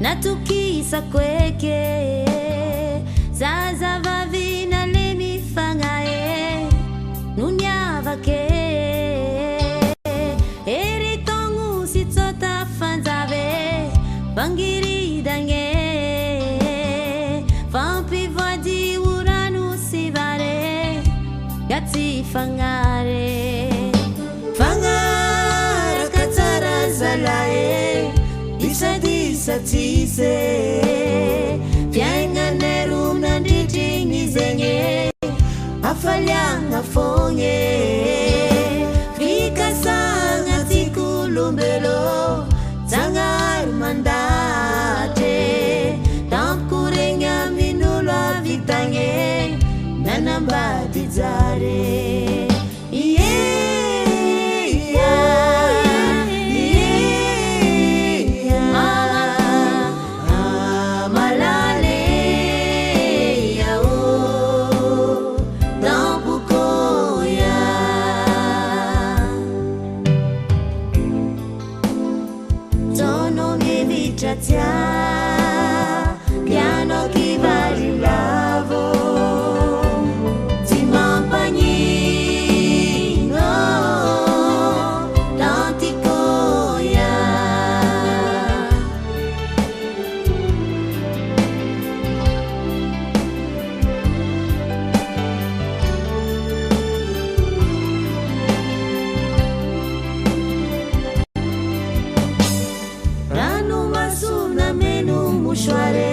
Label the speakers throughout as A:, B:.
A: natukisa kweke zaza vavina lemi fangae nunyavake eritongu sitsota fanzave bangiri dange vampi vadi uranu sivare gati fangare fangara katsara zalae disa tise fiangane runa ndijingi zenye afalianga fonye fika sanga tikulumbelo zangar mandate tamkurenya minula vitange nanamba tizare piano chi va in lavo ti mampagnino tanti coia ranu masuna menu mushware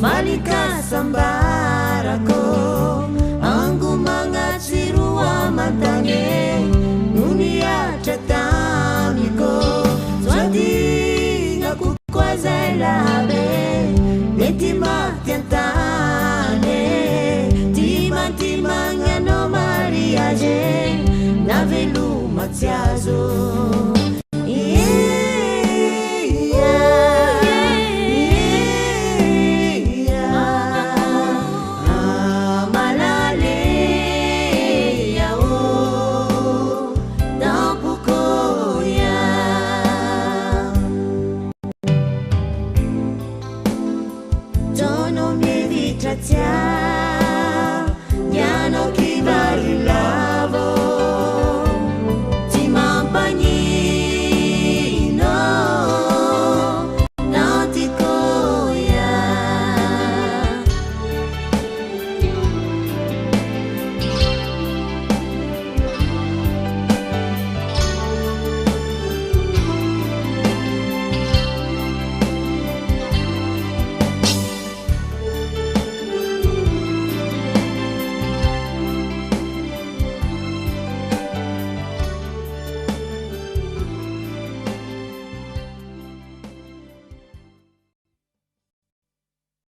A: falika sambarako angu mangatsirua matane nunia chatamiko swadinga kukwazelabe netima tiantane timantimangano mariage navelu maziazo